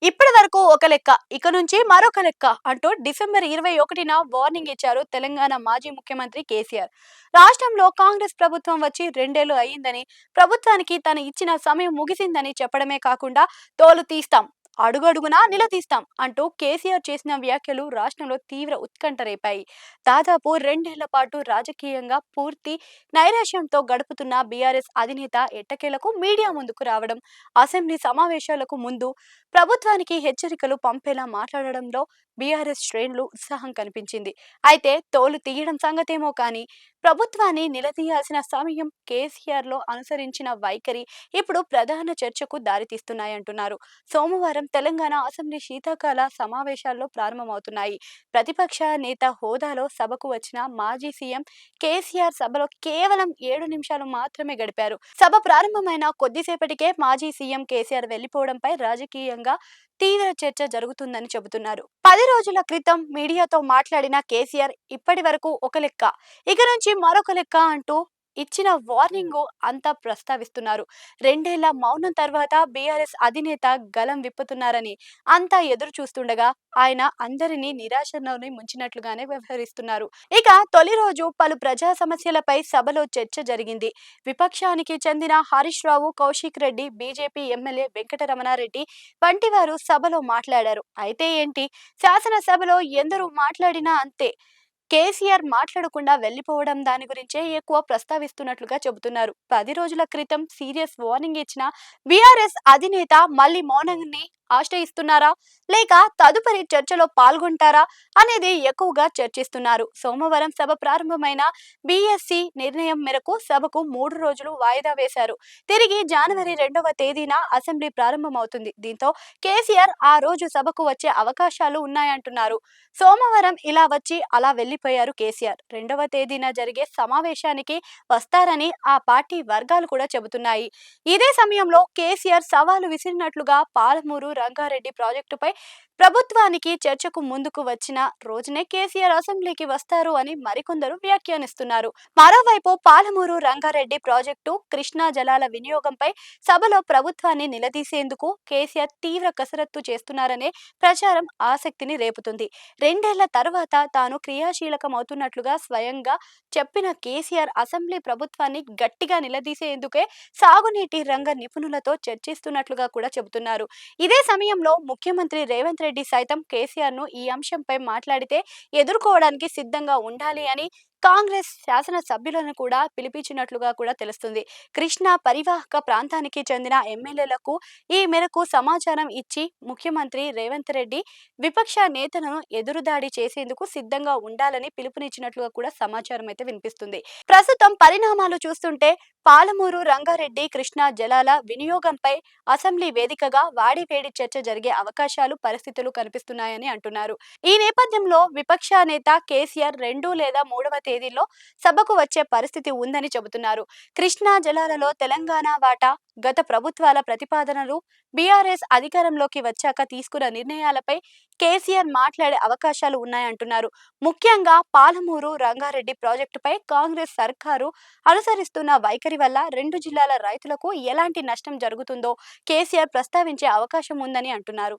ఇప్పటి వరకు ఒక లెక్క, ఇక నుంచి మరొక లెక్క అంటూ డిసెంబర్ 21న వార్నింగ్ ఇచ్చారు తెలంగాణ మాజీ ముఖ్యమంత్రి కేసీఆర్. రాష్ట్రంలో కాంగ్రెస్ ప్రభుత్వం వచ్చి 2 ఏళ్లు అయ్యిందని, ప్రభుత్వానికి తను ఇచ్చిన సమయం ముగిసిందని చెప్పడమే కాకుండా తోలు తీస్తాం, అడుగడుగునా నిలదీస్తాం అంటూ కేసీఆర్ చేసిన వ్యాఖ్యలు రాష్ట్రంలో తీవ్ర ఉత్కంఠ రేపాయి. దాదాపు 2 ఏళ్ల పాటు రాజకీయంగా పూర్తి నైరాశ్యంతో గడుపుతున్న బీఆర్ఎస్ అధినేత ఎట్టకేలకు మీడియా ముందుకు రావడం, అసెంబ్లీ సమావేశాలకు ముందు ప్రభుత్వానికి హెచ్చరికలు పంపేలా మాట్లాడడంలో బీఆర్ఎస్ శ్రేణులు ఉత్సాహం కనిపించింది. అయితే తోలు తీయడం సంగతేమో కానీ ప్రభుత్వాన్ని నిలదీయాల్సిన సమయం కేసీఆర్ లో అనుసరించిన వైఖరి ఇప్పుడు ప్రధాన చర్చకు దారితీస్తున్నాయంటున్నారు. సోమవారం తెలంగాణ అసెంబ్లీ శీతాకాల సమావేశాల్లో ప్రారంభమవుతున్నాయి. ప్రతిపక్ష నేత హోదాలో సభకు వచ్చిన మాజీ సీఎం కేసీఆర్ సభలో కేవలం 7 నిమిషాలు మాత్రమే గడిపారు. సభ ప్రారంభమైన కొద్దిసేపటికే మాజీ సీఎం కేసీఆర్ వెళ్లిపోవడంపై రాజకీయంగా తీవ్ర చర్చ జరుగుతుందని చెబుతున్నారు. 10 రోజుల క్రితం మీడియాతో మాట్లాడిన కేసీఆర్ ఇప్పటి వరకు ఒక లెక్క, ఇక నుంచి మరొక లెక్క అంటూ ఇచ్చిన వార్నింగ్ అంతా ప్రస్తావిస్తున్నారు. 2 ఏళ్ల మౌనం తర్వాత బీఆర్ఎస్ అధినేత గలం విప్పుతున్నారని అంతా ఎదురు చూస్తుండగా ఆయన అందరినీ నిరాశలోని ముంచినట్లుగానే వ్యవహరిస్తున్నారు. ఇక తొలి రోజు పలు ప్రజా సమస్యలపై సభలో చర్చ జరిగింది. విపక్షానికి చెందిన హరీష్ రావు, కౌశిక్ రెడ్డి, బీజేపీ ఎమ్మెల్యే వెంకటరమణారెడ్డి వంటి వారు సభలో మాట్లాడారు. అయితే ఏంటి, శాసనసభలో ఎందరూ మాట్లాడినా అంతే, కేసీఆర్ మాట్లాడకుండా వెళ్లిపోవడం దాని గురించే ఎక్కువ ప్రస్తావిస్తున్నట్లుగా చెబుతున్నారు. 10 రోజుల క్రితం సీరియస్ వార్నింగ్ ఇచ్చిన బీఆర్ఎస్ అధినేత మళ్ళీ మౌనాన్ని ఆశ్రయిస్తున్నారా, లేక తదుపరి చర్చలో పాల్గొంటారా అనేది ఎక్కువగా చర్చిస్తున్నారు. సోమవారం సభ ప్రారంభమైన బీఎస్సీ నిర్ణయం మేరకు సభకు 3 రోజులు వాయిదా వేశారు. తిరిగి జనవరి 2వ తేదీన అసెంబ్లీ ప్రారంభమవుతుంది. దీంతో కేసీఆర్ ఆ రోజు సభకు వచ్చే అవకాశాలు ఉన్నాయంటున్నారు. సోమవారం ఇలా వచ్చి అలా వెళ్లిపోయారు కేసీఆర్. 2వ తేదీన జరిగే సమావేశానికి వస్తారని ఆ పార్టీ వర్గాలు కూడా చెబుతున్నాయి. ఇదే సమయంలో కేసీఆర్ సవాలు విసిరినట్లుగా పాలమూరు రంగారెడ్డి ప్రాజెక్టుపై ప్రభుత్వానికి చర్చకు ముందుకు వచ్చిన రోజునే కేసీఆర్ అసెంబ్లీకి వస్తారు అని మరికొందరు వ్యాఖ్యానిస్తున్నారు. మరోవైపు పాలమూరు రంగారెడ్డి ప్రాజెక్టు కృష్ణా జలాల వినియోగంపై సభలో ప్రభుత్వాన్ని నిలదీసేందుకు కేసీఆర్ తీవ్ర కసరత్తు చేస్తున్నారనే ప్రచారం ఆసక్తిని రేపుతుంది. 2 ఏళ్ల తర్వాత తాను క్రియాశీలకమవుతున్నట్లుగా స్వయంగా చెప్పిన కేసీఆర్ అసెంబ్లీ ప్రభుత్వాన్ని గట్టిగా నిలదీసేందుకే సాగునీటి రంగ నిపుణులతో చర్చిస్తున్నట్లుగా కూడా చెబుతున్నారు. ఇదే సమయంలో ముఖ్యమంత్రి రేవంత్ రెడ్డి సైతం కేసీఆర్ ను ఈ అంశంపై మాట్లాడితే ఎదుర్కోవడానికి సిద్ధంగా ఉండాలి అని కాంగ్రెస్ శాసనసభ్యులను కూడా పిలిపించినట్లుగా కూడా తెలుస్తుంది. కృష్ణా పరివాహక ప్రాంతానికి చెందిన ఎమ్మెల్యేలకు ఈ మేరకు సమాచారం ఇచ్చి ముఖ్యమంత్రి రేవంత్ రెడ్డి విపక్ష నేతలను ఎదురుదాడి చేసేందుకు సిద్ధంగా ఉండాలని పిలుపునిచ్చినట్లుగా కూడా సమాచారం అయితే వినిపిస్తుంది. ప్రస్తుతం పరిణామాలు చూస్తుంటే పాలమూరు రంగారెడ్డి కృష్ణా జలాల వినియోగంపై అసెంబ్లీ వేదికగా వాడివేడి చర్చ జరిగే అవకాశాలు, పరిస్థితులు కనిపిస్తున్నాయని అంటున్నారు. ఈ నేపథ్యంలో విపక్ష నేత కేసీఆర్ 2 లేదా 3వ తేదీలో సభకు వచ్చే పరిస్థితి ఉందని చెబుతున్నారు. కృష్ణా జలాలలో తెలంగాణ వాటా, గత ప్రభుత్వాల ప్రతిపాదనలు, బీఆర్ఎస్ అధికారంలోకి వచ్చాక తీసుకున్న నిర్ణయాలపై కేసీఆర్ మాట్లాడే అవకాశాలు ఉన్నాయంటున్నారు. ముఖ్యంగా పాలమూరు రంగారెడ్డి ప్రాజెక్టుపై కాంగ్రెస్ సర్కారు అనుసరిస్తున్న వైఖరి వల్ల 2 జిల్లాల రైతులకు ఎలాంటి నష్టం జరుగుతుందో కేసీఆర్ ప్రస్తావించే అవకాశం ఉందని అంటున్నారు.